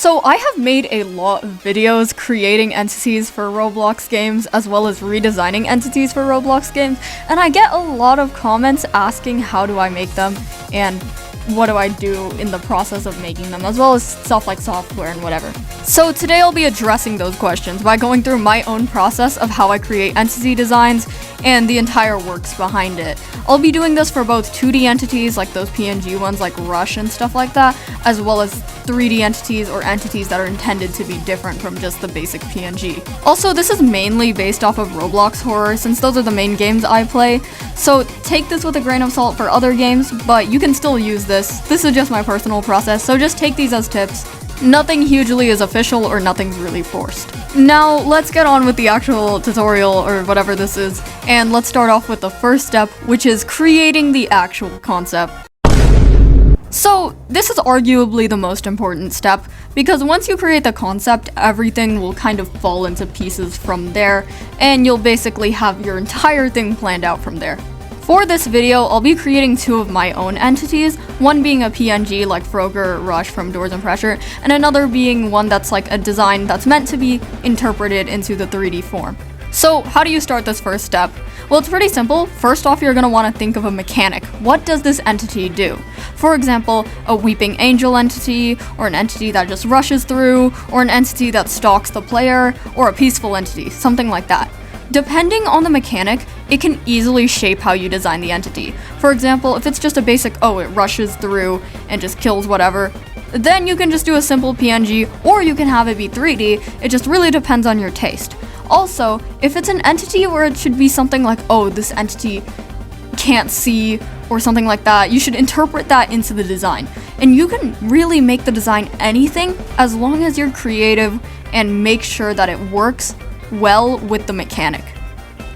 So I have made a lot of videos creating entities for Roblox games as well as redesigning entities for Roblox games, and I get a lot of comments asking how do I make them and what do I do in the process of making them, as well as stuff like software and whatever. So today I'll be addressing those questions by going through my own process of how I create entity designs and the entire works behind it. I'll be doing this for both 2D entities like those PNG ones like Rush and stuff like that, as well as 3D entities or entities that are intended to be different from just the basic PNG. Also, this is mainly based off of Roblox Horror since those are the main games I play, so take this with a grain of salt for other games, but you can still use this. This is just my personal process, so just take these as tips. Nothing hugely is official or nothing's really forced. Now, let's get on with the actual tutorial or whatever this is, and let's start off with the first step, which is creating the actual concept. So, this is arguably the most important step, because once you create the concept, everything will kind of fall into pieces from there, and you'll basically have your entire thing planned out from there. For this video, I'll be creating two of my own entities, one being a PNG like Froger Rush from Doors and Pressure, and another being one that's like a design that's meant to be interpreted into the 3D form. So how do you start this first step? Well, it's pretty simple. First off, you're going to want to think of a mechanic. What does this entity do? For example, a weeping angel entity, or an entity that just rushes through, or an entity that stalks the player, or a peaceful entity, something like that. Depending on the mechanic, it can easily shape how you design the entity. For example, if it's just a basic, it rushes through and just kills whatever, then you can just do a simple PNG, or you can have it be 3D, it just really depends on your taste. Also, if it's an entity where it should be something like, this entity can't see, or something like that, you should interpret that into the design. And you can really make the design anything as long as you're creative and make sure that it works well with the mechanic.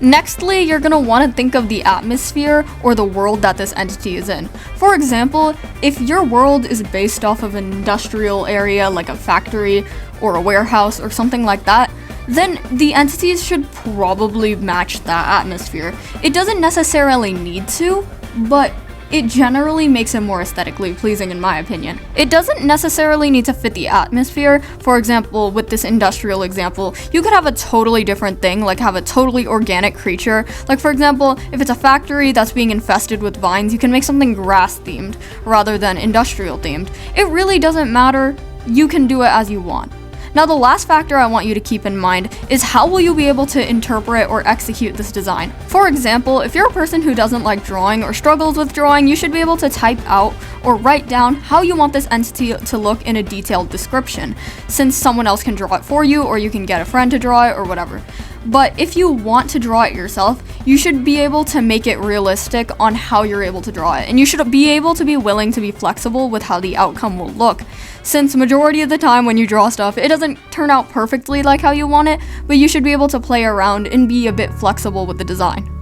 Nextly, you're going to want to think of the atmosphere or the world that this entity is in. For example, if your world is based off of an industrial area like a factory or a warehouse or something like that, then the entities should probably match that atmosphere. It doesn't necessarily need to, but it generally makes it more aesthetically pleasing in my opinion. It doesn't necessarily need to fit the atmosphere. For example, with this industrial example, you could have a totally different thing, like have a totally organic creature. Like for example, if it's a factory that's being infested with vines, you can make something grass themed rather than industrial themed. It really doesn't matter, you can do it as you want. Now, the last factor I want you to keep in mind is how will you be able to interpret or execute this design. For example, if you're a person who doesn't like drawing or struggles with drawing, you should be able to type out or write down how you want this entity to look in a detailed description, since someone else can draw it for you, or you can get a friend to draw it or whatever. But if you want to draw it yourself, you should be able to make it realistic on how you're able to draw it. And you should be able to be willing to be flexible with how the outcome will look. Since majority of the time when you draw stuff, it doesn't turn out perfectly like how you want it, but you should be able to play around and be a bit flexible with the design.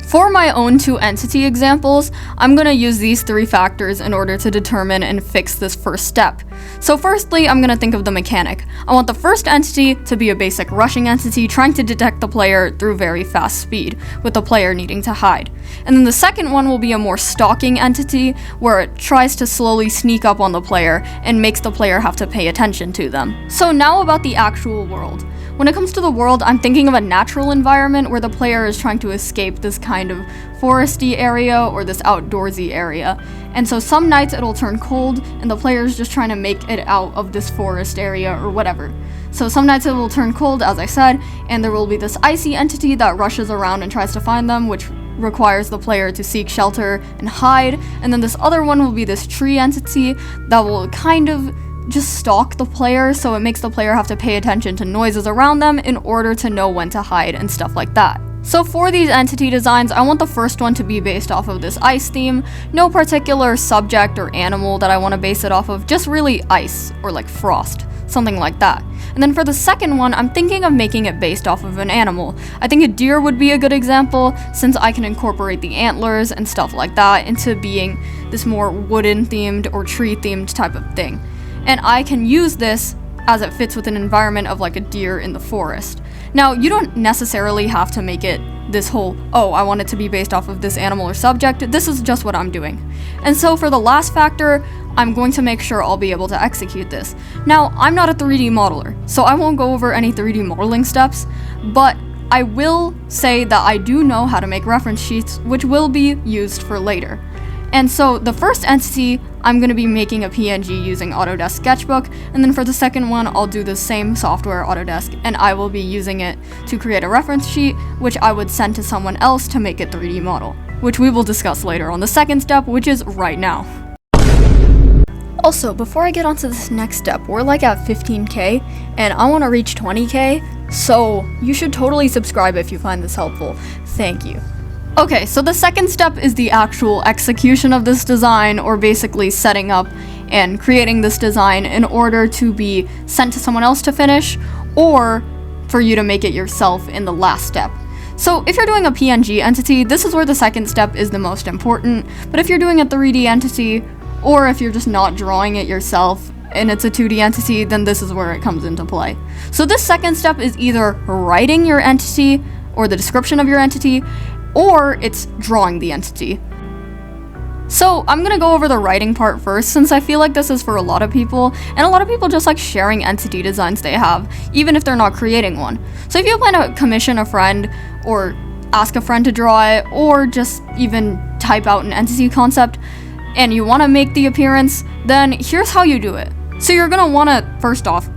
For my own two entity examples, I'm going to use these three factors in order to determine and fix this first step. So firstly, I'm going to think of the mechanic. I want the first entity to be a basic rushing entity trying to detect the player through very fast speed, with the player needing to hide. And then the second one will be a more stalking entity, where it tries to slowly sneak up on the player and makes the player have to pay attention to them. So now about the actual world. When it comes to the world, I'm thinking of a natural environment where the player is trying to escape this kind of foresty area or this outdoorsy area. And so some nights it'll turn cold and the player is just trying to make it out of this forest area or whatever. So some nights it will turn cold, as I said, and there will be this icy entity that rushes around and tries to find them, which requires the player to seek shelter and hide. And then this other one will be this tree entity that will kind of just stalk the player, so it makes the player have to pay attention to noises around them in order to know when to hide and stuff like that. So for these entity designs, I want the first one to be based off of this ice theme, no particular subject or animal that I want to base it off of, just really ice or like frost, something like that. And then for the second one, I'm thinking of making it based off of an animal. I think a deer would be a good example, since I can incorporate the antlers and stuff like that into being this more wooden themed or tree themed type of thing. And I can use this as it fits with an environment of like a deer in the forest. Now, you don't necessarily have to make it this whole, I want it to be based off of this animal or subject. This is just what I'm doing. And so for the last factor, I'm going to make sure I'll be able to execute this. Now, I'm not a 3D modeler, so I won't go over any 3D modeling steps, but I will say that I do know how to make reference sheets, which will be used for later. And so the first entity, I'm going to be making a PNG using Autodesk Sketchbook, and then for the second one, I'll do the same software, Autodesk, and I will be using it to create a reference sheet, which I would send to someone else to make a 3D model, which we will discuss later on the second step, which is right now. Also, before I get onto this next step, we're like at 15k, and I want to reach 20k, so you should totally subscribe if you find this helpful. Thank you. Okay, so the second step is the actual execution of this design, or basically setting up and creating this design in order to be sent to someone else to finish, or for you to make it yourself in the last step. So if you're doing a PNG entity, this is where the second step is the most important, but if you're doing a 3D entity, or if you're just not drawing it yourself and it's a 2D entity, then this is where it comes into play. So this second step is either writing your entity or the description of your entity, or it's drawing the entity. So I'm gonna go over the writing part first, since I feel like this is for a lot of people, and a lot of people just like sharing entity designs they have, even if they're not creating one. So if you plan to commission a friend, or ask a friend to draw it, or just even type out an entity concept, and you wanna make the appearance, then here's how you do it. So you're gonna wanna, first off,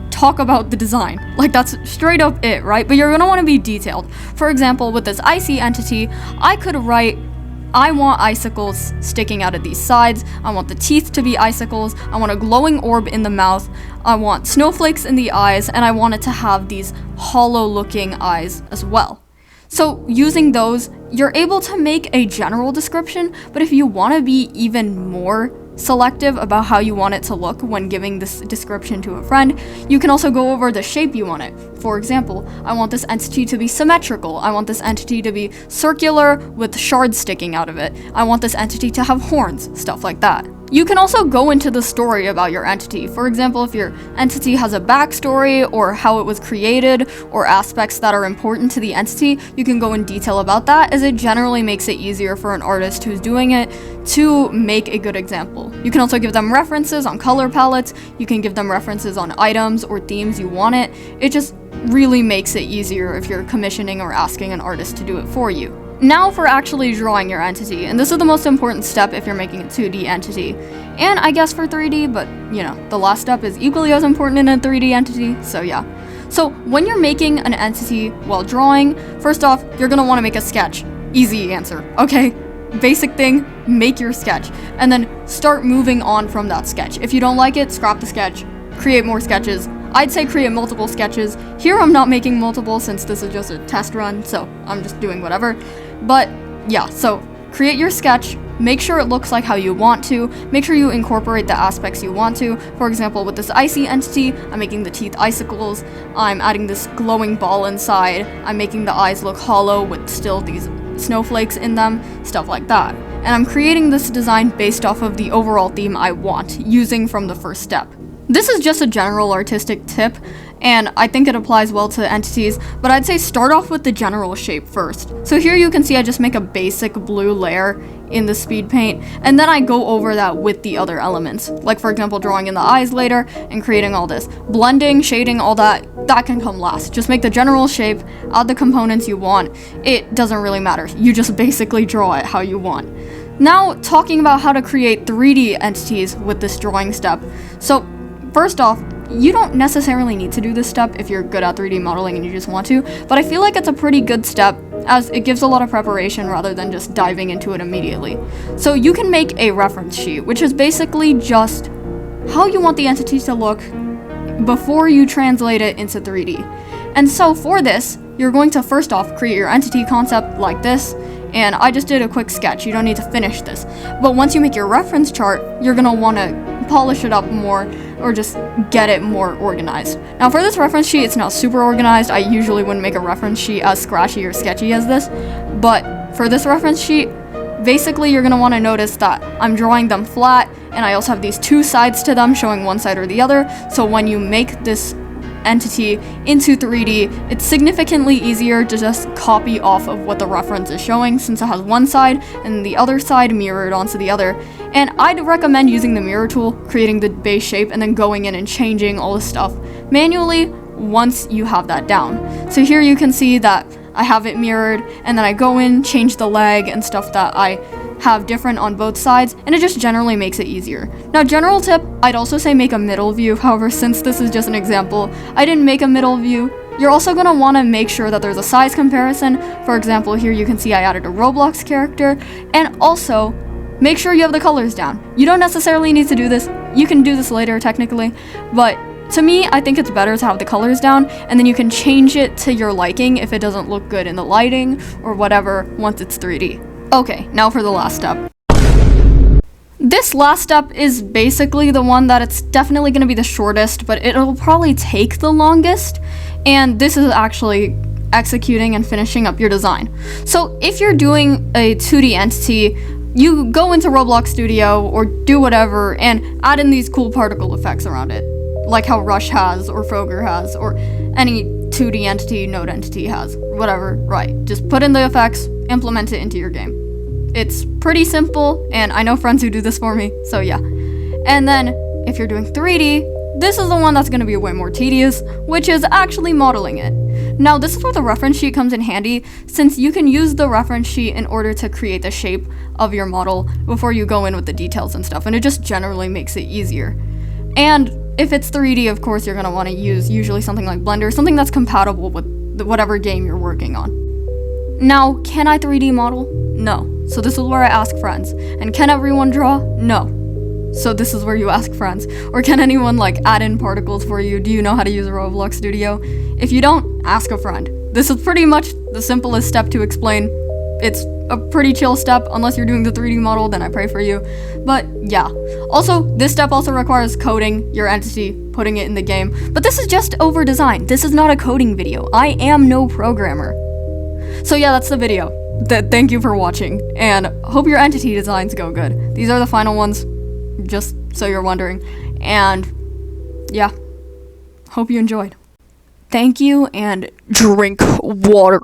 talk about the design. Like, that's straight up it, right? But you're gonna wanna be detailed. For example, with this icy entity, I could write, I want icicles sticking out of these sides, I want the teeth to be icicles, I want a glowing orb in the mouth, I want snowflakes in the eyes, and I want it to have these hollow looking eyes as well. So using those, you're able to make a general description, but if you want to be even more selective about how you want it to look when giving this description to a friend, you can also go over the shape you want it. For example, I want this entity to be symmetrical, I want this entity to be circular with shards sticking out of it, I want this entity to have horns, stuff like that. You can also go into the story about your entity. For example, if your entity has a backstory, or how it was created, or aspects that are important to the entity, you can go in detail about that, as it generally makes it easier for an artist who's doing it to make a good example. You can also give them references on color palettes, you can give them references on items or themes you want it. It just really makes it easier if you're commissioning or asking an artist to do it for you. Now for actually drawing your entity, and this is the most important step if you're making a 2D entity, and I guess for 3D, but you know, the last step is equally as important in a 3D entity, so yeah. So when you're making an entity while drawing, first off, you're gonna wanna make a sketch. Easy answer, okay? Basic thing, make your sketch, and then start moving on from that sketch. If you don't like it, scrap the sketch, create more sketches. I'd say create multiple sketches. Here I'm not making multiple since this is just a test run, so I'm just doing whatever. But yeah, so create your sketch, make sure it looks like how you want to, make sure you incorporate the aspects you want to. For example, with this icy entity, I'm making the teeth icicles, I'm adding this glowing ball inside, I'm making the eyes look hollow with still these snowflakes in them, stuff like that. And I'm creating this design based off of the overall theme I want, using from the first step. This is just a general artistic tip, and I think it applies well to entities, but I'd say start off with the general shape first. So here you can see I just make a basic blue layer in the speed paint, and then I go over that with the other elements. Like for example, drawing in the eyes later and creating all this. Blending, shading, all that can come last. Just make the general shape, add the components you want. It doesn't really matter. You just basically draw it how you want. Now, talking about how to create 3D entities with this drawing step. So first off, you don't necessarily need to do this step if you're good at 3D modeling and you just want to, but I feel like it's a pretty good step as it gives a lot of preparation rather than just diving into it immediately. So you can make a reference sheet, which is basically just how you want the entity to look before you translate it into 3D. And so for this, you're going to first off create your entity concept like this, and I just did a quick sketch, you don't need to finish this. But once you make your reference chart, you're gonna wanna polish it up more or just get it more organized. Now for this reference sheet, it's not super organized. I usually wouldn't make a reference sheet as scratchy or sketchy as this, but for this reference sheet, basically you're gonna wanna notice that I'm drawing them flat, and I also have these two sides to them showing one side or the other, so when you make this entity into 3D, it's significantly easier to just copy off of what the reference is showing since it has one side and the other side mirrored onto the other. And I'd recommend using the mirror tool, creating the base shape, and then going in and changing all the stuff manually once you have that down. So here you can see that I have it mirrored, and then I go in, change the leg and stuff that I have different on both sides, and it just generally makes it easier. Now, general tip, I'd also say make a middle view. However, since this is just an example, I didn't make a middle view. You're also going to want to make sure that there's a size comparison. For example, here you can see I added a Roblox character, and also make sure you have the colors down. You don't necessarily need to do this. You can do this later technically, but to me, I think it's better to have the colors down, and then you can change it to your liking if it doesn't look good in the lighting or whatever once it's 3D. Okay, now for the last step. This last step is basically the one that it's definitely going to be the shortest, but it'll probably take the longest, and this is actually executing and finishing up your design. So if you're doing a 2D entity, you go into Roblox Studio or do whatever and add in these cool particle effects around it, like how Rush has or Frogger has or any 2D entity, node entity has, whatever, right. Just put in the effects, implement it into your game. It's pretty simple, and I know friends who do this for me, so yeah. And then, if you're doing 3D, this is the one that's going to be way more tedious, which is actually modeling it. Now, this is where the reference sheet comes in handy, since you can use the reference sheet in order to create the shape of your model before you go in with the details and stuff, and it just generally makes it easier. And if it's 3D, of course, you're going to want to use usually something like Blender, something that's compatible with whatever game you're working on. Now, can I 3D model? No. So this is where I ask friends. And can everyone draw? No. So this is where you ask friends. Or can anyone add in particles for you? Do you know how to use a Roblox Studio? If you don't, ask a friend. This is pretty much the simplest step to explain. It's a pretty chill step. Unless you're doing the 3D model, then I pray for you. But yeah. Also, this step also requires coding your entity, putting it in the game. But this is just over design. This is not a coding video. I am no programmer. So yeah, that's the video. Thank you for watching, and hope your entity designs go good. These are the final ones, just so you're wondering. And yeah, hope you enjoyed. Thank you, and drink water.